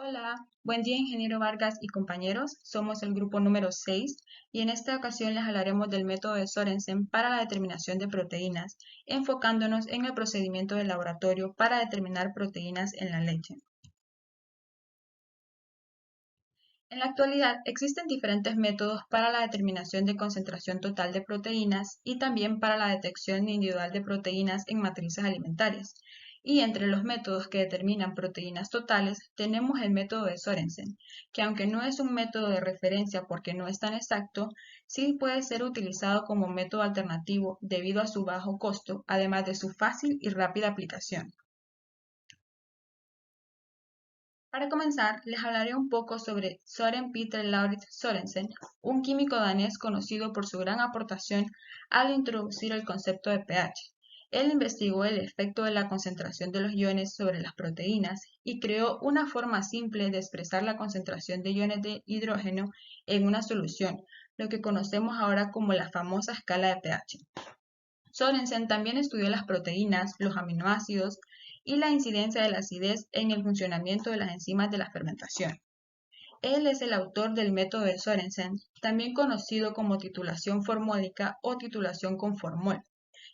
Hola, buen día ingeniero Vargas y compañeros. Somos el grupo número 6 y en esta ocasión les hablaremos del método de Sorensen para la determinación de proteínas, enfocándonos en el procedimiento de laboratorio para determinar proteínas en la leche. En la actualidad existen diferentes métodos para la determinación de concentración total de proteínas y también para la detección individual de proteínas en matrices alimentarias. Y entre los métodos que determinan proteínas totales tenemos el método de Sorensen, que aunque no es un método de referencia porque no es tan exacto, sí puede ser utilizado como método alternativo debido a su bajo costo, además de su fácil y rápida aplicación. Para comenzar, les hablaré un poco sobre Søren Peter Lauritz Sørensen, un químico danés conocido por su gran aportación al introducir el concepto de pH. Él investigó el efecto de la concentración de los iones sobre las proteínas y creó una forma simple de expresar la concentración de iones de hidrógeno en una solución, lo que conocemos ahora como la famosa escala de pH. Sørensen también estudió las proteínas, los aminoácidos y la incidencia de la acidez en el funcionamiento de las enzimas de la fermentación. Él es el autor del método de Sørensen, también conocido como titulación formólica o titulación con formol,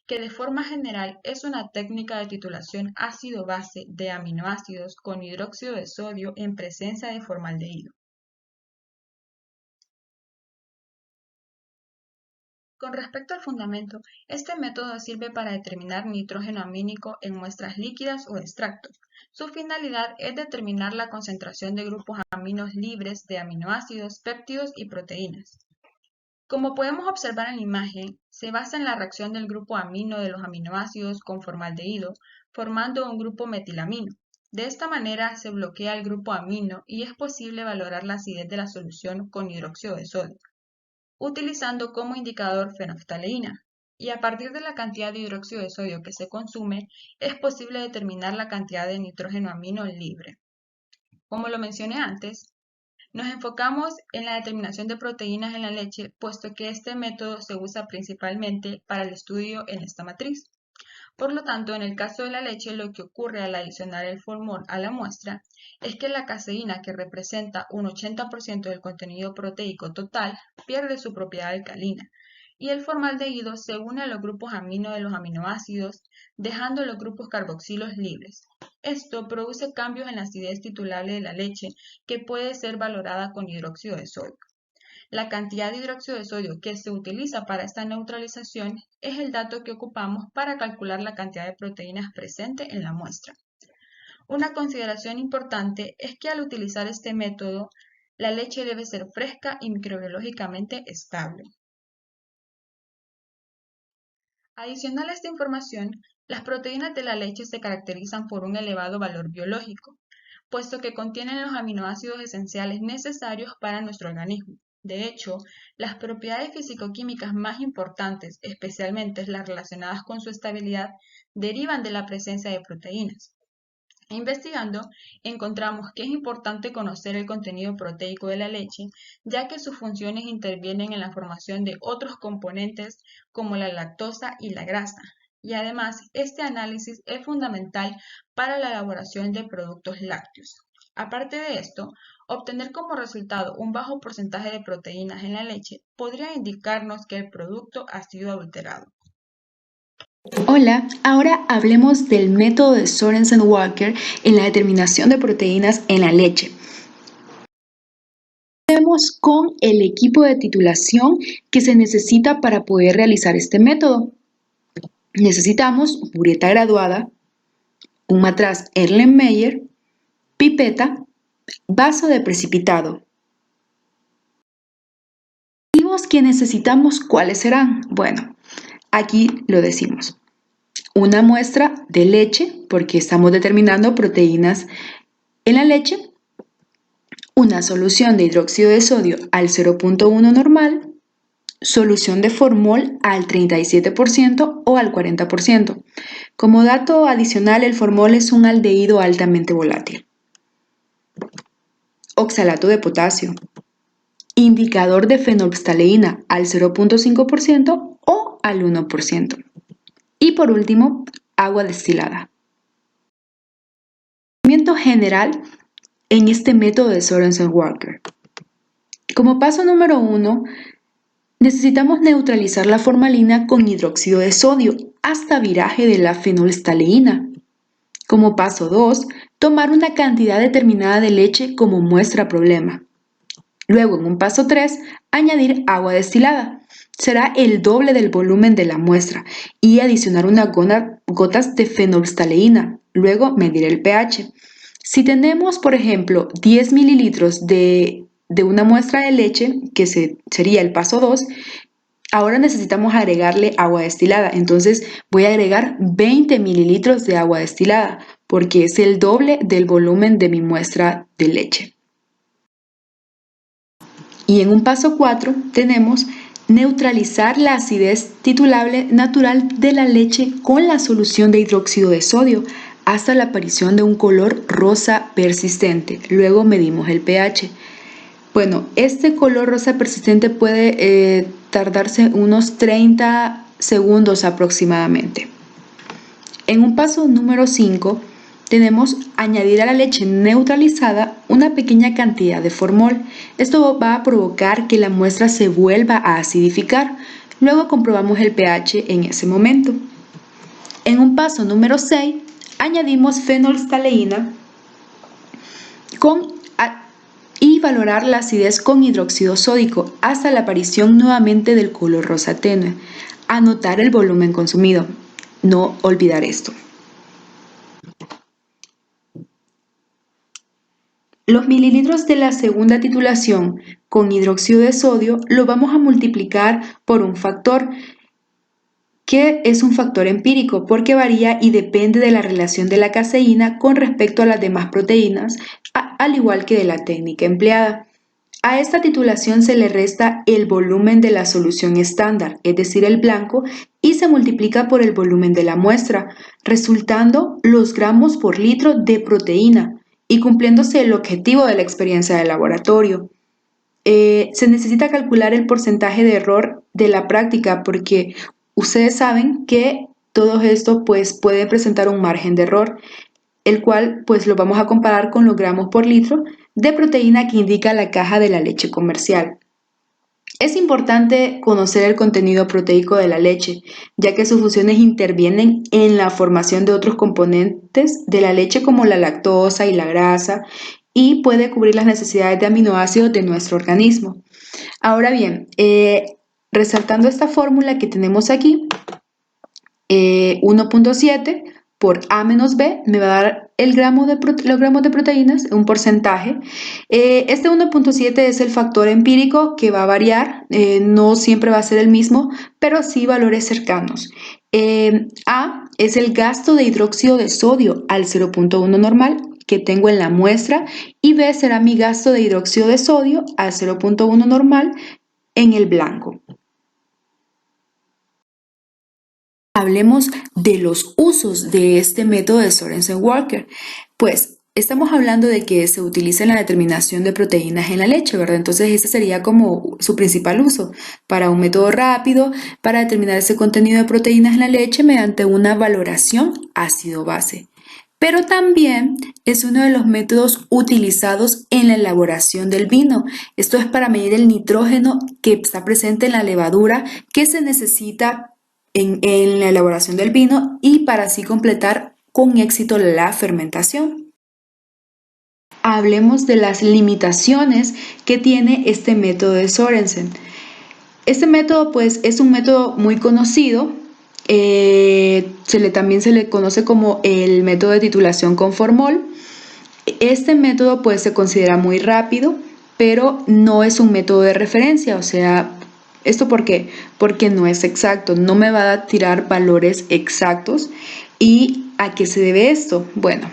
que de forma general es una técnica de titulación ácido-base de aminoácidos con hidróxido de sodio en presencia de formaldehído. Con respecto al fundamento, este método sirve para determinar nitrógeno amínico en muestras líquidas o extractos. Su finalidad es determinar la concentración de grupos aminos libres de aminoácidos, péptidos y proteínas. Como podemos observar en la imagen, se basa en la reacción del grupo amino de los aminoácidos con formaldehído, formando un grupo metilamino. De esta manera se bloquea el grupo amino y es posible valorar la acidez de la solución con hidróxido de sodio, utilizando como indicador fenolftaleína, y a partir de la cantidad de hidróxido de sodio que se consume, es posible determinar la cantidad de nitrógeno amino libre. Como lo mencioné antes, nos enfocamos en la determinación de proteínas en la leche, puesto que este método se usa principalmente para el estudio en esta matriz. Por lo tanto, en el caso de la leche, lo que ocurre al adicionar el formol a la muestra es que la caseína, que representa un 80% del contenido proteico total, pierde su propiedad alcalina, y el formaldehído se une a los grupos amino de los aminoácidos, dejando los grupos carboxilos libres. Esto produce cambios en la acidez titulable de la leche, que puede ser valorada con hidróxido de sodio. La cantidad de hidróxido de sodio que se utiliza para esta neutralización es el dato que ocupamos para calcular la cantidad de proteínas presente en la muestra. Una consideración importante es que al utilizar este método, la leche debe ser fresca y microbiológicamente estable. Adicional a esta información, las proteínas de la leche se caracterizan por un elevado valor biológico, puesto que contienen los aminoácidos esenciales necesarios para nuestro organismo. De hecho, las propiedades fisicoquímicas más importantes, especialmente las relacionadas con su estabilidad, derivan de la presencia de proteínas. Investigando, encontramos que es importante conocer el contenido proteico de la leche, ya que sus funciones intervienen en la formación de otros componentes como la lactosa y la grasa. Y además, este análisis es fundamental para la elaboración de productos lácteos. Aparte de esto, obtener como resultado un bajo porcentaje de proteínas en la leche podría indicarnos que el producto ha sido adulterado. Hola, ahora hablemos del método de Sorensen-Walker en la determinación de proteínas en la leche. Vemos con el equipo de titulación que se necesita para poder realizar este método. Necesitamos bureta graduada, un matraz Erlenmeyer, pipeta, vaso de precipitado. ¿Los que necesitamos cuáles serán? Bueno, aquí lo decimos. Una muestra de leche, porque estamos determinando proteínas en la leche, una solución de hidróxido de sodio al 0.1 normal, solución de formol al 37% o al 40%. Como dato adicional, el formol es un aldehído altamente volátil. Oxalato de potasio, indicador de fenolftaleína al 0.5% o al 1%. Y por último, agua destilada. El procedimiento general en este método de Sorensen-Walker. Como paso número 1, necesitamos neutralizar la formalina con hidróxido de sodio hasta viraje de la fenolftaleína. Como paso 2, tomar una cantidad determinada de leche como muestra problema. Luego, en un paso 3, añadir agua destilada. Será el doble del volumen de la muestra y adicionar unas gotas de fenolftaleína. Luego, medir el pH. Si tenemos, por ejemplo, 10 mililitros de una muestra de leche, que sería el paso 2, ahora necesitamos agregarle agua destilada. Entonces voy a agregar 20 mililitros de agua destilada porque es el doble del volumen de mi muestra de leche. Y en un paso 4 tenemos neutralizar la acidez titulable natural de la leche con la solución de hidróxido de sodio hasta la aparición de un color rosa persistente. Luego medimos el pH. Bueno, este color rosa persistente puede tardarse unos 30 segundos aproximadamente. En un paso número 5 tenemos añadir a la leche neutralizada una pequeña cantidad de formol. Esto va a provocar que la muestra se vuelva a acidificar. Luego comprobamos el pH en ese momento. En un paso número 6 añadimos fenolftaleína y valorar la acidez con hidróxido sódico hasta la aparición nuevamente del color rosa tenue. Anotar el volumen consumido. No olvidar esto. Los mililitros de la segunda titulación con hidróxido de sodio lo vamos a multiplicar por un factor que es un factor empírico porque varía y depende de la relación de la caseína con respecto a las demás proteínas, al igual que de la técnica empleada. A esta titulación se le resta el volumen de la solución estándar, es decir, el blanco, y se multiplica por el volumen de la muestra, resultando los gramos por litro de proteína y cumpliéndose el objetivo de la experiencia de laboratorio. Se necesita calcular el porcentaje de error de la práctica porque ustedes saben que todo esto puede presentar un margen de error, el cual lo vamos a comparar con los gramos por litro de proteína que indica la caja de la leche comercial. Es importante conocer el contenido proteico de la leche, ya que sus funciones intervienen en la formación de otros componentes de la leche como la lactosa y la grasa, y puede cubrir las necesidades de aminoácidos de nuestro organismo. Ahora bien, resaltando esta fórmula que tenemos aquí, 1.7 por A menos B me va a dar los gramos de proteínas, un porcentaje. Este 1.7 es el factor empírico que va a variar, no siempre va a ser el mismo, pero sí valores cercanos. A es el gasto de hidróxido de sodio al 0.1 normal que tengo en la muestra y B será mi gasto de hidróxido de sodio al 0.1 normal en el blanco. Hablemos de los usos de este método de Sorensen-Walker. Pues estamos hablando de que se utiliza en la determinación de proteínas en la leche, ¿verdad? Entonces este sería como su principal uso para un método rápido para determinar ese contenido de proteínas en la leche mediante una valoración ácido-base. Pero también es uno de los métodos utilizados en la elaboración del vino. Esto es para medir el nitrógeno que está presente en la levadura que se necesita en la elaboración del vino y para así completar con éxito la fermentación. Hablemos de las limitaciones que tiene este método de Sorensen. Este método es un método muy conocido, también se le conoce como el método de titulación con formol. Este método se considera muy rápido, pero no es un método de referencia, o sea, ¿esto por qué? Porque no es exacto, no me va a tirar valores exactos. ¿Y a qué se debe esto? Bueno,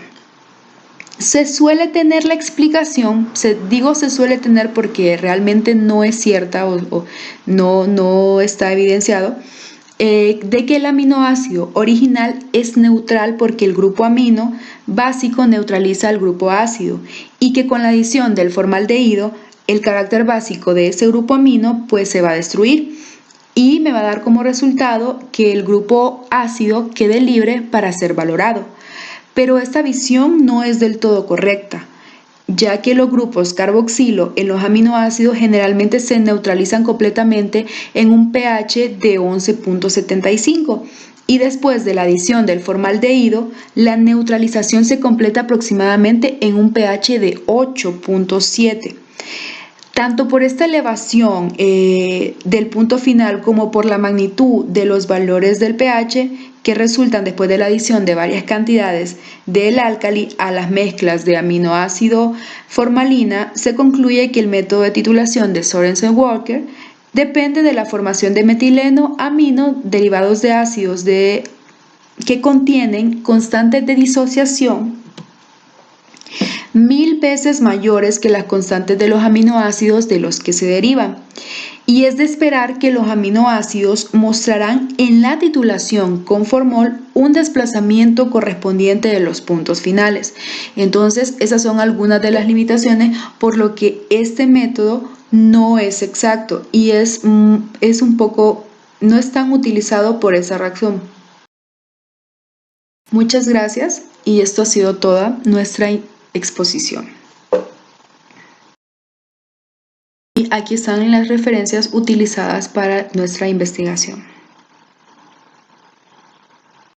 se suele tener la explicación, se suele tener porque realmente no es cierta o no está evidenciado, de que el aminoácido original es neutral porque el grupo amino básico neutraliza al grupo ácido y que con la adición del formaldehído el carácter básico de ese grupo amino se va a destruir y me va a dar como resultado que el grupo ácido quede libre para ser valorado. Pero esta visión no es del todo correcta. ya que los grupos carboxilo en los aminoácidos generalmente se neutralizan completamente en un pH de 11.75 y después de la adición del formaldehído, la neutralización se completa aproximadamente en un pH de 8.7. Tanto por esta elevación del punto final como por la magnitud de los valores del pH que resultan después de la adición de varias cantidades del álcali a las mezclas de aminoácido formalina, se concluye que el método de titulación de Sorensen-Walker depende de la formación de metileno amino derivados de ácidos que contienen constantes de disociación 1000 veces mayores que las constantes de los aminoácidos de los que se derivan. Y es de esperar que los aminoácidos mostrarán en la titulación con formol un desplazamiento correspondiente de los puntos finales. Entonces, esas son algunas de las limitaciones por lo que este método no es exacto y no es tan utilizado por esa razón. Muchas gracias y esto ha sido toda nuestra exposición. Y aquí están las referencias utilizadas para nuestra investigación.